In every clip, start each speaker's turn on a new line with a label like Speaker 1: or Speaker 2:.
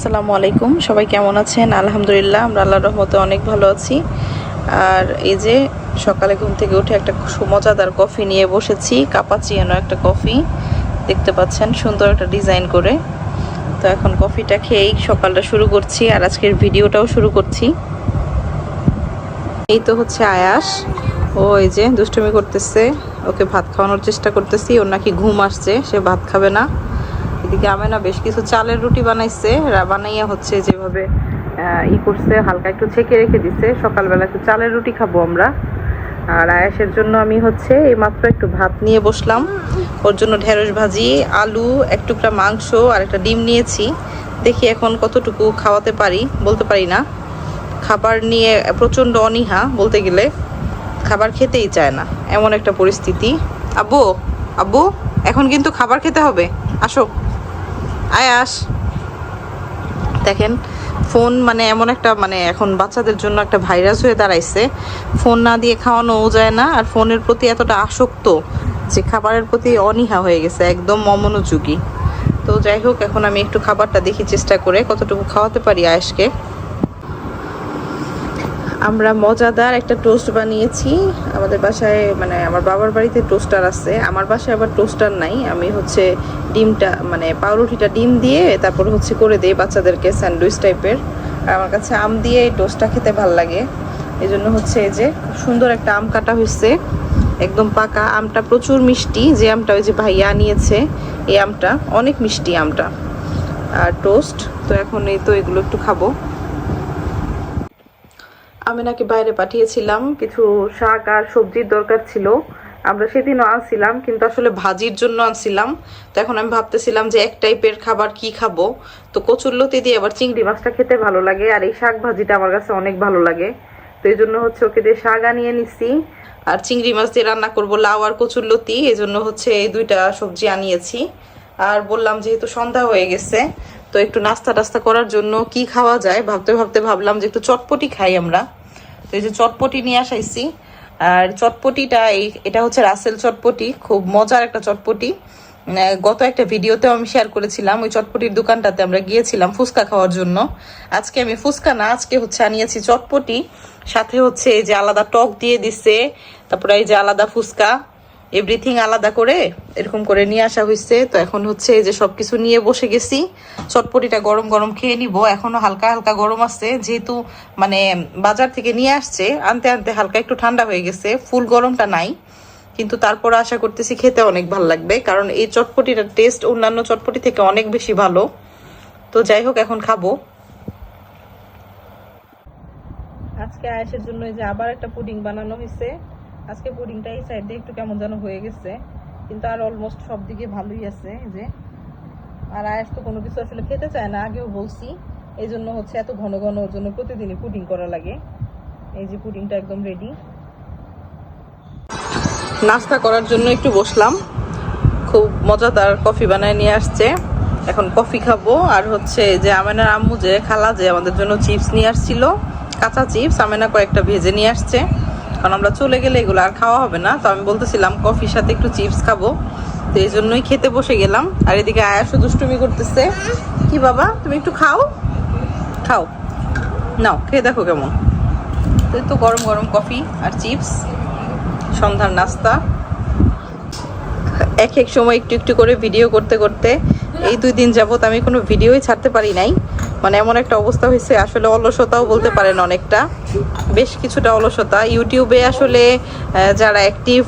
Speaker 1: আসসালামু আলাইকুম, সবাই কেমন আছেন? আলহামদুলিল্লাহ, আমরা আল্লাহর রহমতে অনেক ভালো আছি। আর এই যে সকালে ঘুম থেকে উঠে একটা মজাদার কফি নিয়ে বসেছি, কাপাচিয়ানো একটা কফি দেখতে পাচ্ছেন, সুন্দর একটা ডিজাইন করে। তো এখন কফিটা খেয়েই সকালটা শুরু করছি, আর আজকের ভিডিওটাও শুরু করছি। এই তো হচ্ছে আয়াস, ও এই যে দুষ্টুমি করতেছে, ওকে ভাত খাওয়ানোর চেষ্টা করতেছি। ওর নাকি ঘুম আসছে, সে ভাত খাবে না। এদিকে আমেনা বেশ কিছু চালের রুটি বানাইছে, বানাইয়া হচ্ছে যেভাবে করছে, হালকা একটু ছেঁকে রেখে দিছে। সকালবেলা একটু চালের রুটি খাবো আমরা। আর আয়াসের জন্য আমি হচ্ছে এইমাত্র একটু ভাত নিয়ে বসলাম। ওর জন্য ঢেঁড়স ভাজি, আলু, এক টুকরা মাংস আর একটা ডিম নিয়েছি। দেখি এখন কতটুকু খাওয়াতে পারি, বলতে পারি না। খাবার নিয়ে প্রচণ্ড অনীহা, বলতে গেলে খাবার খেতেই চায় না, এমন একটা পরিস্থিতি। আব্বু, আব্বু, এখন কিন্তু খাবার খেতে হবে, আসো। আয়াস, দেখেন ফোন মানে এমন একটা এখন বাচ্চাদের জন্য একটা ভাইরাস হয়ে দাঁড়াইছে। ফোন না দিয়ে খাওয়ানোও যায় না, আর ফোনের প্রতি এতটা আসক্ত যে খাবারের প্রতি অনীহা হয়ে গেছে, একদম অমনোযোগী। তো যাই হোক, এখন আমি একটু খাবারটা দেখি চেষ্টা করে কতটুকু খাওয়াতে পারি আয়েশকে। আমরা মজাদার একটা টোস্ট বানিয়েছি আমাদের বাসায়, আমার বাবার বাড়িতে টোস্টার আছে, আমার বাসায় আবার টোস্টার নাই। আমি হচ্ছে ডিমটা পাউরুটিটা ডিম দিয়ে তারপর হচ্ছে করে দিই বাচ্চাদেরকে স্যান্ডউইচ টাইপের। আর আমার কাছে আম দিয়ে এই টোস্টটা খেতে ভাল লাগে, এই জন্য হচ্ছে এই যে সুন্দর একটা আম কাটা হয়েছে, একদম পাকা আমটা, প্রচুর মিষ্টি। যে আমটা ওই যে ভাইয়া নিয়েছে, এই আমটা অনেক মিষ্টি আমটা। আর টোস্ট তো এখন এই তো এগুলো একটু খাবো। আমি নাকি বাইরে পাঠিয়েছিলাম, কিছু শাক আর সবজির দরকার ছিল। আমরা সেদিনও আনছিলাম, কিন্তু আসলে ভাজির জন্য আনছিলাম। তো এখন আমি ভাবতেছিলাম যে এক টাইপের খাবার কি খাবো। তো কচুরলতি দিয়ে আবার চিংড়ি মাছটা খেতে ভালো লাগে, আর এই শাক ভাজিটা আমার কাছে অনেক ভালো লাগে। তো এই জন্য হচ্ছে ওকে দিয়ে শাক আনিয়ে নিছি, আর চিংড়ি মাছ দিয়ে রান্না করবো লাউ আর কচুরলতি, এই জন্য হচ্ছে এই দুইটা সবজি আনিয়েছি। আর বললাম যেহেতু সন্ধ্যা হয়ে গেছে, তো একটু নাস্তা টাস্তা করার জন্য কি খাওয়া যায় ভাবতে ভাবতে ভাবলাম যে একটু চটপটি খাই আমরা। তো এই যে চটপটি নিয়ে আসাইছি। আর চটপটিটা এটা হচ্ছে রাসেল চটপটি, খুব মজার একটা চটপটি। গত একটা ভিডিওতেও আমি শেয়ার করেছিলাম, ওই চটপটির দোকানটাতে আমরা গিয়েছিলাম ফুচকা খাওয়ার জন্য। আজকে আমি ফুচকা না, আজকে হচ্ছে আনিয়েছি চটপটি, সাথে হচ্ছে এই যে আলাদা টক দিয়ে দিছে, তারপরে এই যে আলাদা ফুচকা, এভরিথিং আলাদা করে এরকম করে নিয়ে আসা হয়েছে। তো এখন হচ্ছে এই যে সবকিছু নিয়ে বসে গেছি, চটপটিটা গরম গরম খেয়ে নিব। এখনো হালকা হালকা গরম আছে, যেহেতু বাজার থেকে নিয়ে আসছে, আনতে আনতে হালকা একটু ঠান্ডা হয়ে গেছে, ফুল গরমটা নাই। কিন্তু তারপর আশা করতেছি খেতে অনেক ভালো লাগবে, কারণ এই চটপটিটার টেস্ট অন্যান্য চটপটি থেকে অনেক বেশি ভালো। তো যাই হোক, এখন খাবো। আজকে আয়েশের জন্য এই যে আবার একটা পুডিং বানানো হয়েছে। আজকে পুডিংটা এই সাইড দিয়ে একটু কেমন যেন হয়ে গেছে, কিন্তু আর অলমোস্ট সব দিকে ভালোই আছে এই যে। আর আয়েশ তো কোনো কিছু আসলে খেতে চায় না, আগেও বলছি, এই জন্য হচ্ছে এত ঘন ঘন ওর জন্য প্রতিদিনই পুডিং করা লাগে। এই যে পুডিংটা একদম রেডি। নাস্তা করার জন্য একটু বসলাম, খুব মজাদার কফি বানায় নিয়ে আসছে। এখন কফি খাবো। আর হচ্ছে যে আমেনার আম্মু যে খালা যে আমাদের জন্য চিপস নিয়ে আসছিল, কাঁচা চিপস, আমেনা কয়েকটা ভেজে নিয়ে আসছে, কারণ আমরা চলে গেলে এগুলো আর খাওয়া হবে না। তো আমি বলতেছিলাম কফির সাথে একটু চিপস খাবো, তো এই জন্যই খেতে বসে গেলাম। আর এদিকে আয়াসও দুষ্টুমি করতেছে। কি বাবা, তুমি একটু খাও, খাও, নাও খেয়ে দেখো কেমন। তো গরম গরম কফি আর চিপস, সন্ধ্যার নাস্তা। এক এক সময় একটু একটু করে ভিডিও করতে করতে এই 2 দিন যাবত আমি কোনো ভিডিওই ছাড়তে পারি নাই। এমন একটা অবস্থা হয়েছে, আসলে অলসতাও বলতে পারেন, অনেকটা বেশ কিছুটা অলসতা। ইউটিউবে আসলে যারা অ্যাক্টিভ,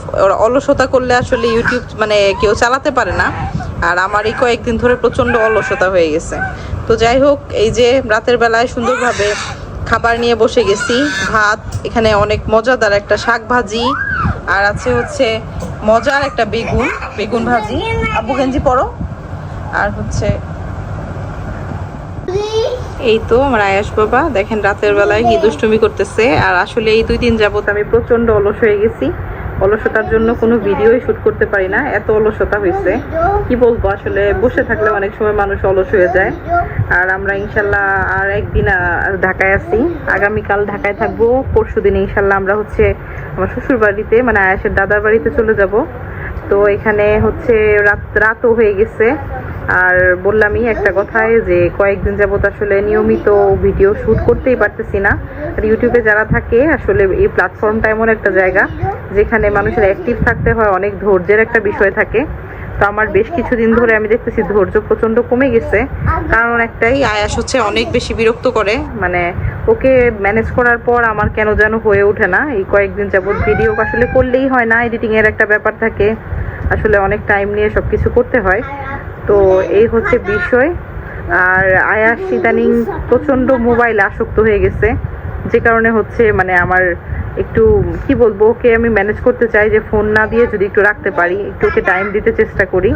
Speaker 1: অলসতা করলে আসলে ইউটিউব কেউ চালাতে পারে না। আর আমার এই কয়েকদিন ধরে প্রচণ্ড অলসতা হয়ে গেছে। তো যাই হোক, এই যে রাতের বেলায় সুন্দরভাবে খাবার নিয়ে বসে গেছি। ভাত, এখানে অনেক মজাদার একটা শাক ভাজি, আর আছে হচ্ছে মজার একটা বেগুন ভাজি। আব্বু গেঞ্জি পরো। আর হচ্ছে এই তো আমার আয়াস বাবা, দেখেন রাতের বেলায় কি দুষ্টুমি করতেছে। আর আসলে এই 2 দিন যাবত আমি প্রচন্ড অলস হয়ে গেছি, অলসতার জন্য কোনো ভিডিওই শুট করতে পারি না, এত অলসতা হয়েছে। কি বলবো, আসলে বসে থাকলে অনেক সময় মানুষ অলস হয়ে যায়। আর আমরা ইনশাল্লাহ আর একদিন ঢাকায় আছি, আগামীকাল ঢাকায় থাকবো, পরশুদিন ইনশাল্লাহ আমরা হচ্ছে আমার শ্বশুর বাড়িতে আয়াসের দাদার বাড়িতে চলে যাব। তো এখানে হচ্ছে রাতও হয়ে গেছে, আর বললামই একটা কথায় যে কয়েকদিন যাবত আসলে নিয়মিত ভিডিও শ্যুট করতেই পারতেছি না। আর ইউটিউবে যারা থাকে আসলে এই প্ল্যাটফর্মটা এমন একটা জায়গা যেখানে মানুষের অ্যাক্টিভ থাকতে হয়, অনেক ধৈর্যের একটা বিষয় থাকে। তো আমার বেশ কিছুদিন ধরে আমি দেখতেছি ধৈর্য প্রচণ্ড কমে গেছে। কারণ একটাই, আয়াস হচ্ছে অনেক বেশি বিরক্ত করে, মানে ওকে ম্যানেজ করার পর আমার কেন যেন হয়ে ওঠে না। এই কয়েকদিন যাবত ভিডিও আসলে করলেই হয় না, এডিটিংয়ের একটা ব্যাপার থাকে, আসলে অনেক টাইম নিয়ে সব কিছু করতে হয়। তো এই হচ্ছে বিষয়। আর আয়াস ইদানিং প্রচণ্ড মোবাইল আসক্ত হয়ে গেছে, যে কারণে হচ্ছে মানে আমার একটু কি বলবো, ওকে আমি ম্যানেজ করতে চাই যে ফোন না দিয়ে যদি একটু রাখতে পারি, একটু ওকে টাইম দিতে চেষ্টা করি।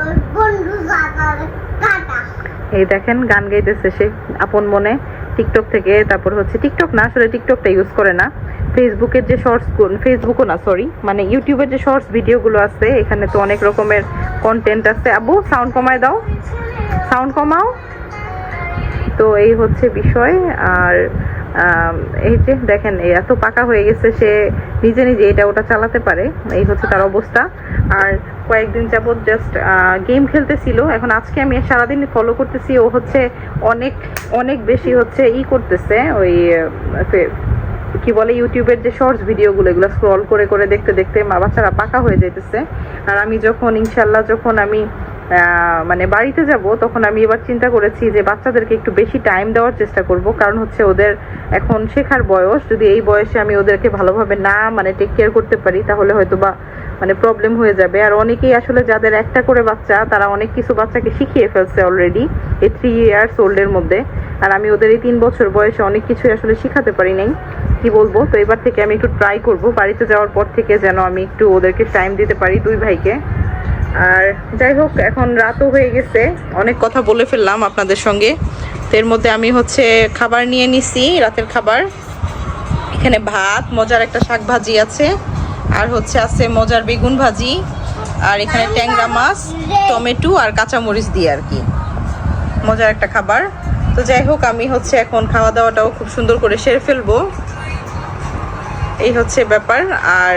Speaker 1: এই দেখেন গান গাইতেছে সে আপন মনে টিকটক থেকে। তারপর হচ্ছে টিকটক না, আসলে টিকটকটা ইউজ করে না, ফেসবুকের যে শর্টস, ফেসবুকও না সরি, মানে ইউটিউবের যে শর্টস ভিডিওগুলো আছে, এখানে তো অনেক রকমের কন্টেন্ট আছে। আবু সাউন্ড কমায় দাও, সাউন্ড কমাও। তো এই হচ্ছে বিষয়। আর এই যে দেখেন এত পাকা হয়ে গেছে, সে নিজে নিজে এটা ওটা চালাতে পারে, এই হচ্ছে তার অবস্থা। আর কয়েকদিন যাবত জাস্ট গেম খেলতেছিল। এখন আজকে আমি সারাদিন ফলো করতেছি, ও হচ্ছে অনেক অনেক বেশি হচ্ছে করতেছে, ওই কি বলে ইউটিউবের যে শর্টস ভিডিওগুলো, এগুলো স্ক্রল করে করে দেখতে দেখতে বাচ্চারা পাকা হয়ে যাইতেছে। আর আমি যখন ইনশাল্লাহ যখন আমি মানে বাড়িতে যাব, তখন আমি এবার চিন্তা করেছি যে বাচ্চাদেরকে একটু বেশি টাইম দেওয়ার চেষ্টা করব। কারণ হচ্ছে ওদের এখন শেখার বয়স, যদি এই বয়সে আমি ওদেরকে ভালোভাবে না মানে টেক কেয়ার করতে পারি, তাহলে হয়তো বা মানে প্রবলেম হয়ে যাবে। আর অনেকেই আসলে যাদের একটা করে বাচ্চা, তারা অনেক কিছু বাচ্চাকে শিখিয়ে ফেলছে অলরেডি এই 3 ইয়ার্স ওল্ডের মধ্যে। আর আমি ওদের এই 3 বছর বয়সে অনেক কিছুই আসলে শিখাতে পারি নাই, কি বলবো। তো এবার থেকে আমি একটু ট্রাই করব বাড়িতে যাওয়ার পর থেকে যেন আমি একটু ওদেরকে টাইম দিতে পারি, 2 ভাইকে। আর যাই হোক, এখন রাতও হয়ে গেছে, অনেক কথা বলে ফেললাম আপনাদের সঙ্গে। তো এর মধ্যে আমি হচ্ছে খাবার নিয়ে নিছি, রাতের খাবার। এখানে ভাত, মজার একটা শাক ভাজি আছে, আর হচ্ছে আছে মজার বেগুন ভাজি, আর এখানে ট্যাংরা মাছ, টমেটো আর কাঁচামরিচ দিয়ে আর কি মজার একটা খাবার। তো যাই হোক, আমি হচ্ছে এখন খাওয়া দাওয়াটাও খুব সুন্দর করে সেরে ফেলবো, এই হচ্ছে ব্যাপার। আর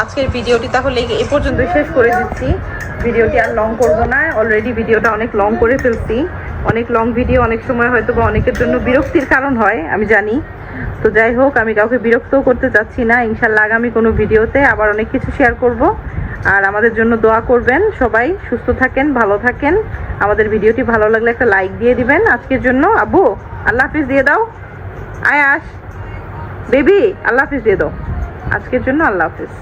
Speaker 1: আজকের ভিডিওটি তাহলে এই পর্যন্তই শেষ করে দিচ্ছি, ভিডিওটি আর লং করব না, অলরেডি ভিডিওটা অনেক লং করে ফেলছি। অনেক লং ভিডিও অনেক সময় হয়তো বা অনেকের জন্য বিরক্তির কারণ হয়, আমি জানি। তো যাই হোক, আমি কাউকে বিরক্তও করতে চাচ্ছি না। ইনশাল্লাহ আগামী কোনো ভিডিওতে আবার অনেক কিছু শেয়ার করব। আর আমাদের জন্য দোয়া করবেন, সবাই সুস্থ থাকেন, ভালো থাকেন। আমাদের ভিডিওটি ভালো লাগলে একটা লাইক দিয়ে দিবেন। আজকের জন্য আব্বু আল্লাহ হাফিজ দিয়ে দাও, আয়াস বেবি আল্লাহ হাফিজ দিয়ে দাও, আজকের জন্য আল্লাহ হাফিজ।